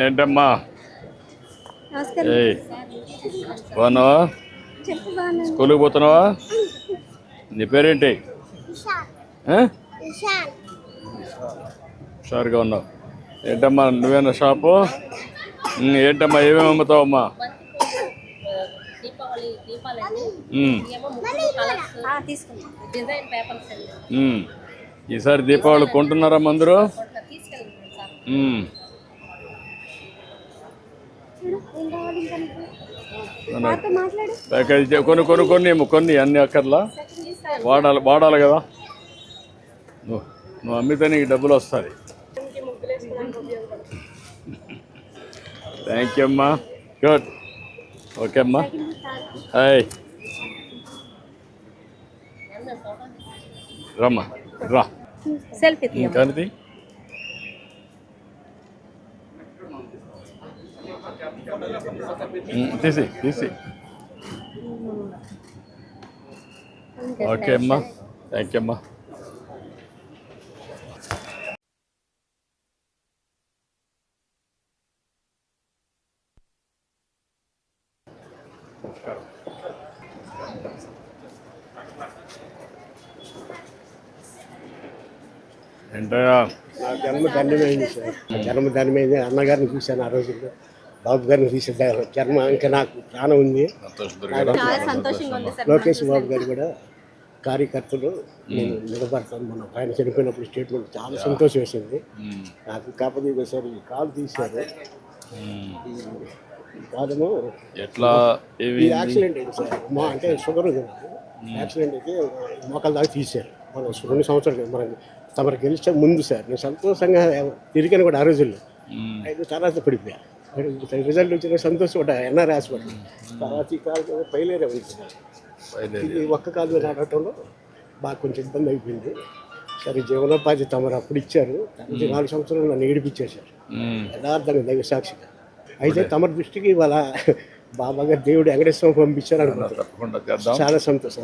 ఏంటమ్మా బాగున్నావా? స్కూల్కి పోతున్నావా? నీ పేరేంటి? హుషారుగా ఉన్నావు. ఏంటమ్మా నువ్వేనా షాపు? ఏంటమ్మా ఏమేమి అమ్ముతావమ్మా? ఈసారి దీపావళి కొంటున్నారా అందరూ? కొన్ని అన్ని అక్కర్లా వాడాలి కదా. నువ్వు అమ్మితే నీకు డబ్బులు వస్తాయి. థ్యాంక్ యూ అమ్మా. గుడ్. ఓకే అమ్మా. హాయ్ రమ్మా రా. కానీ తీసి ఓకే అమ్మా. థ్యాంక్ యూ అమ్మా. ఏంటయ్యా? జన్మ ధన్యమైంది సార్. జన్మ ధన్యమైంది. అన్నగారిని చూశాను ఆ రోజుల్లో, బాబు గారిని చూసాను. జన్మ ఇంకా నాకు ప్రాణం ఉంది. లోకేష్ బాబు గారు కూడా కార్యకర్తలు నేను నిలబడతాను. మనం ఆయన చనిపోయినప్పుడు స్టేట్మెంట్ చాలా సంతోషం వేసింది నాకు. కాకపోతే ఒకసారి కాలు తీశారు. కాదేమో ఎట్లా యాక్సిడెంట్ అయింది సార్. అంటే షుగర్ ఉంది నాకు. యాక్సిడెంట్ అయితే మోకాల దాకా తీశారు. మనం 2 సంవత్సరాలు మనం తమరు గెలిచే ముందు సార్. నేను సంతోషంగా తిరిగాను కూడా ఆ రోజుల్లో. అయితే తర్వాత పడిపోయా. రిజల్ట్ వచ్చిన సంతోషం కూడా ఎన్ఆర్ హాస్పిటల్. తర్వాత ఈ కాలు పైలేరే ఉంది. ఇది ఒక్క కాలు మీద నడవటంలో బాగా కొంచెం ఇబ్బంది అయిపోయింది. సరే జీవనోపాధి తమరు అప్పుడు ఇచ్చారు. 4 సంవత్సరాలు నన్ను ఏడిపించేశారు యథార్థంగా దైవ సాక్షిగా. అయితే తమరి దృష్టికి ఇవాళ బాబా గారు దేవుడు వెంకటేశ్వరం పంపించారు అనుకుంటారు. చాలా సంతోషం.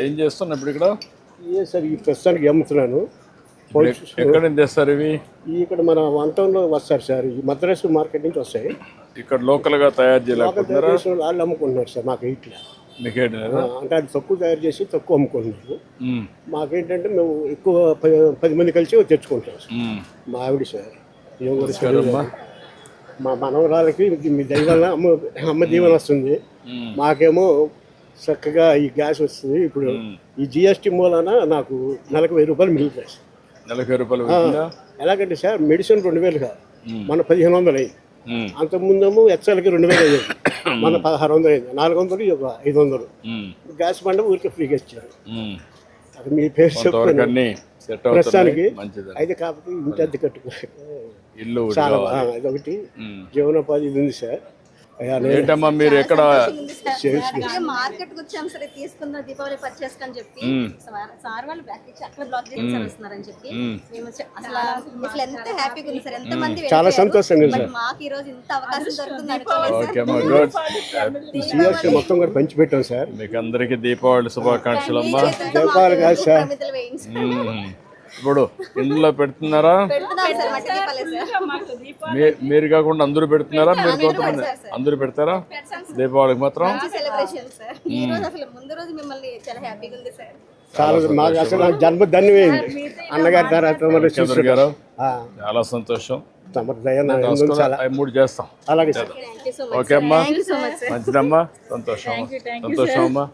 ఏం చేస్తున్నా ఇప్పుడు ఇక్కడ? సార్ ఈ ప్రస్తుతానికి అమ్ముతున్నాను. ఎక్కడ తెస్తారు ఇవి? ఇక్కడ మన 1 టౌన్లో వస్తారు సార్. ఈ మద్రాసు మార్కెట్ నుంచి వస్తాయి. ఇక్కడ లోకల్గా తయారు చేయలేకపోతున్నారా? వాళ్ళు అమ్ముకుంటున్నారు సార్. మాకు ఇట్లా అంటే అది తక్కువ తయారు చేసి తక్కువ అమ్ముకుంటున్నారు. మాకేంటంటే మేము ఎక్కువ 10 మంది కలిసి తెచ్చుకుంటాం సార్. మా ఆవిడ సార్ మా మనవరాలకి మీ దైవాల అమ్మ దీవెన వస్తుంది. మాకేమో చక్కగా ఈ గ్యాస్ వస్తుంది. ఇప్పుడు ఈ జిఎస్టీ మూలాన నాకు నెలకు 1000 రూపాయలు మిగులుతాయి సార్. నెలకు 1000 రూపాయలు ఎలాగంటే సార్ మెడిసిన్ 2000 కాదు, మన 1500 అయ్యింది. అంతకుముందేమో ఎక్సెల్కి 2000 అయ్యేది, మన 1600 అయింది. 400 500 గ్యాస్ బండ ఊరికి ఫ్రీగా ఇచ్చారు. అది మీ పేరు చెప్తాను ప్రస్తుతానికి. అయితే కాకపోతే ఇంటి అద్దె ఇల్లు చాలా ఇదొకటి జీవనోపాధి ఇది ఉంది సార్. ఏంటమ్మా మీరు ఎక్కడ మార్కెట్ వచ్చాం సరే తీసుకుందాం దీపావళి పర్చేస్ అని చెప్పి సార్ వాళ్ళు బ్లాక్ ఇచ్చి అక్కడ బ్లాక్ చేస్తారని చెప్పి మేము అసలు ఎంత హ్యాపీగా ఉంది సార్. ఎంత మంది చాలా సంతోషంగా సార్. మాకు ఈ రోజు ఇంత అవకాశం దొరుకుతుంది. మొత్తం కూడా పంచి పెట్టాం సార్. మీకు అందరికి దీపావళి శుభాకాంక్షలు అమ్మా. దీపావళి కాదు సార్, ఇప్పుడు ఇంట్లో పెడుతున్నారా? మీరు కాకుండా అందరూ పెడుతున్నారా? మీరు కొంతమంది అందరూ పెడతారా దీపావళికి మాత్రం? మాకు అసలు జన్మ ధన్యమైంది అన్నగారి తర్వాత గారు. చాలా సంతోషం. 3 చేస్తాం. అలాగే ఓకే అమ్మా, మంచిదమ్మా. సంతోషం సంతోషం అమ్మా.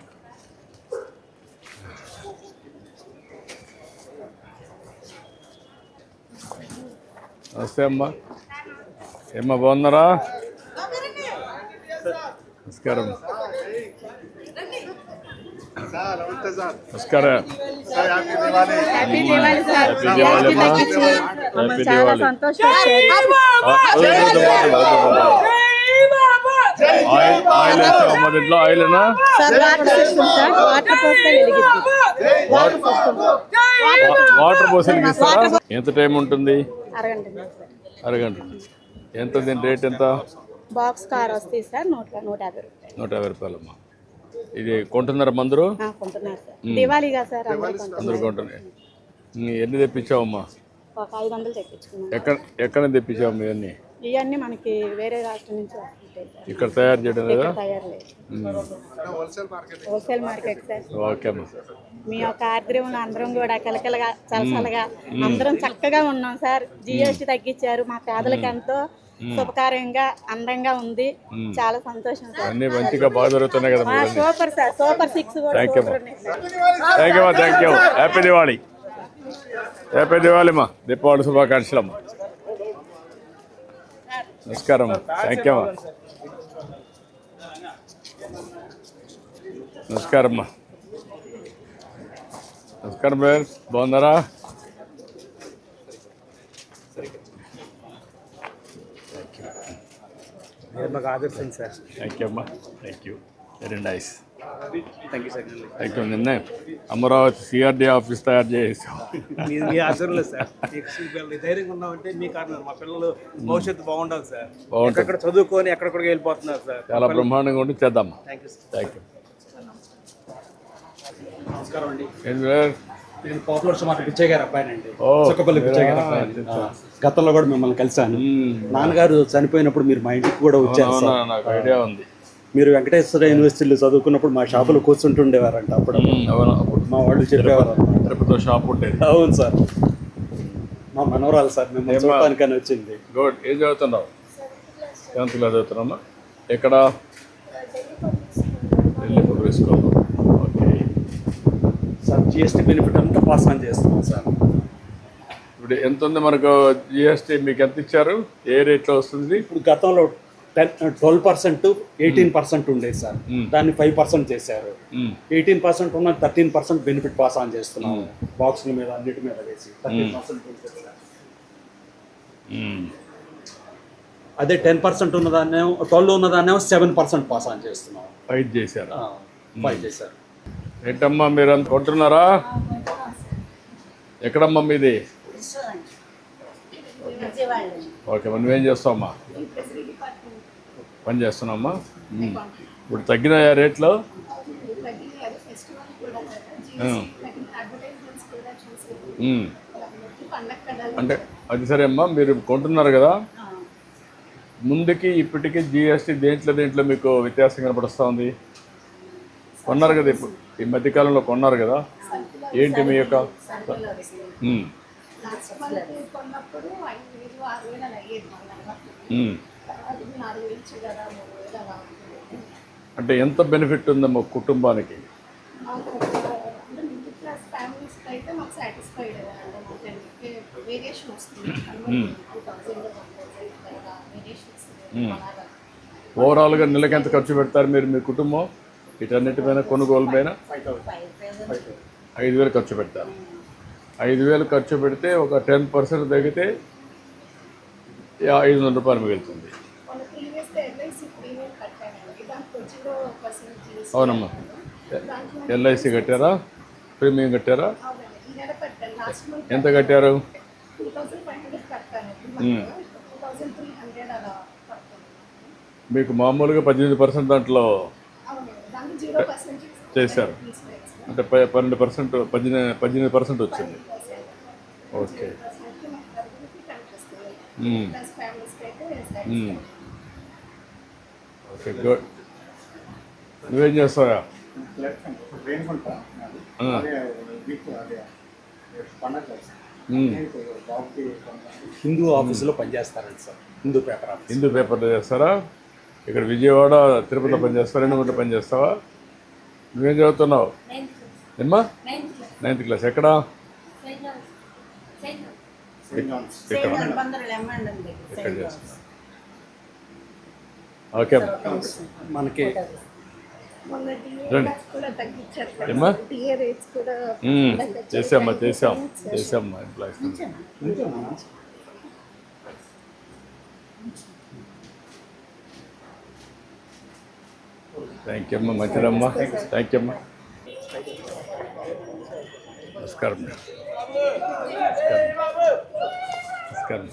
నమస్తే అమ్మా. ఏమ్మా బాగున్నారా? నమస్కారం. నమస్కారం. హ్యాపీ దివాళీ అమ్మా. హ్యాపీ దివాళీ. ఆయిల్ వేస్తావమ్మా దీంట్లో? ఆయిల్నా? వాటర్ పోసి వెలిగిస్తారా? ఎంత టైం ఉంటుంది? అరగంట. ఎంత దీని రేట్ ఎంత? బాక్స్ కార్ వస్తాయి సార్ 150 రూపాయలమ్మా. ఇది కొంటున్నారా మందరు? దివాళీగా సార్ అందరూ కొంటున్నారు. ఎన్ని తెప్పించావమ్మా? ఒక 500 తెప్పించుకున్నాం. ఎక్కడ తెప్పించాము ఇవన్నీ? ఇవన్నీ మనకి వేరే రాష్ట్రం నుంచి వస్తుంటాయి సార్. ఇక్కడ తయారు చేయడం లేదా? తయారు లేదు. Wholesale market sir. ఓకే అమ్మా. మీ యొక్క ఆర్ద్రంలో అందరం కూడా కలకలగా చలసలగా అందరం చక్కగా ఉన్నాం సార్. జిఎస్టీ తగ్గించారు, మా పేదలకు ఎంతో శుభకార్యంగా అందంగా ఉంది. చాలా సంతోషం సార్. అన్ని మంచిగా బాగా జరుగుతున్నాయి కదా? సూపర్ సార్, సూపర్ 6 కూడా సూపర్ ఉన్నాయి sir. Thank you. Happy Diwali. Happy Diwali అమ్మా. దీపావళి శుభాకాంక్షలు అమ్మా. నమస్కారం. థ్యాంక్ యూ అమ్మా. నమస్కారం అమ్మా. నమస్కారం బ్రదర్, బాగున్నారా? మాకు ఆదర్శం సార్. థ్యాంక్ యూ అమ్మా. Thank you. Very nice. Thank you sir. Thank you. నిన్నే అమరావతి సిఆర్డీ ఆఫీస్ తయారు చేసాం. మీ ఆచరణలో సార్ ధైర్యంగా ఉన్నామంటే మీ కారణం. మా పిల్లలు భవిష్యత్తు బాగుండాలి సార్. ఎక్కడ చదువుకొని ఎక్కడికి వెళ్ళిపోతున్నారు సార్. చాలా బ్రహ్మాండంగా ఉండి చేద్దాం. Thank you sir. Thank you. నమస్కారం అండి. ఏంటి బ్రదర్? నేను పాపులర్ సుమారు పిచ్చయ్య గారు అబ్బాయినండి. చుక్కపల్లి పిచ్చయ్య గారు అబ్బాయి. గతంలో కూడా మిమ్మల్ని కలిసాను. నాన్నగారు చనిపోయినప్పుడు మీరు మా ఇంటికి కూడా వచ్చారు సార్. నాకు ఐడియా ఉంది. మీరు వెంకటేశ్వర యూనివర్సిటీలో చదువుకున్నప్పుడు మా షాపులో కూర్చుంటుండేవారంట. అప్పుడు మా వాళ్ళు చెప్పేవారు. తిరుపతిలో షాప్ ఉండేది. అవును సార్. మా మనవరాలు సార్ మిమ్మల్ని చూడటానికని వచ్చింది. గుడ్. ఏం చదువుతున్నావు? 7th క్లాస్ చదువుతున్నామా? ఎక్కడ? Delhi public school. Okay sir GST benefit అంతా పాస్ ఆన్ చేస్తున్నాం సార్. ఇప్పుడు ఎంత ఉంది మనకు జిఎస్టీ? మీకు ఎంత ఇచ్చారు? ఏ రేట్లో వస్తుంది? ఇప్పుడు గతంలో 12%, 18% ఉండేది సార్. దాన్ని 5% చేశారు. 18% ఉన్న 13% బెనిఫిట్ పాస్ ఆన్ చేస్తున్నాం. బాక్సుల మీద అన్నిటి మీద వేసి 13% ఉంటుంది సార్. అదే 10% ఉన్నదాన్నేమో 12 ఉన్నదాన్నేమో 7% పాస్ ఆన్ చేస్తున్నాం. 5 చేశారు. 5 చేశారు. ఏంటమ్మా మీరు అంత కొంటున్నారా? ఎక్కడమ్మా మీది? ఓకే. మరి నువ్వేం చేస్తావమ్మా? పని చేస్తున్నామ్మా. ఇప్పుడు తగ్గినాయా రేట్లో? అంటే అది సరే అమ్మా, మీరు కొంటున్నారు కదా, ముందుకి ఇప్పటికీ జిఎస్టీ దేంట్లో మీకు వ్యత్యాసం కనపడుస్తూ ఉంది? కొన్నారు కదా, ఇప్పుడు ఈ మధ్యకాలంలో కొన్నారు కదా, ఏంటి మీ యొక్క? అంటే ఎంత బెనిఫిట్ ఉందమ్మా కుటుంబానికి? ఓవరాల్గా నెలకి ఎంత ఖర్చు పెడతారు మీరు, మీ కుటుంబం వీటన్నిటి పైన, కొనుగోలు పైన? 5,000 ఖర్చు పెడతారు. 5,000 ఖర్చు పెడితే ఒక 10% తగ్గితే 500 రూపాయలు మిగులుతుంది. అవునమ్మా. ఎల్ఐసి కట్టారా? ప్రీమియం కట్టారా? ఎంత కట్టారు? మీకు మామూలుగా 18% దాంట్లో చేశారు, అంటే 12%, 18% వచ్చింది. ఓకే. Okay, good. నువ్వేం చేస్తావా? హిందూ ఆఫీసులో పనిచేస్తారండి sir. Hindu paper office. Hindu పేపర్లో చేస్తారా? ఇక్కడ విజయవాడ, తిరుపతిలో పనిచేస్తారా? 2 పనిచేస్తావా? నువ్వేం చదువుతున్నావు? ఏమ్మా? 9th class. ఎక్కడ? ఎక్కడ చేస్తున్నా? ఓకే. మనకి ఏమ్మా చేసామ్మా ఎంప్లాయీస్. థ్యాంక్ యూ అమ్మా. మంచిదమ్మా. థ్యాంక్ యూ అమ్మా. నమస్కారం. నమస్కారం.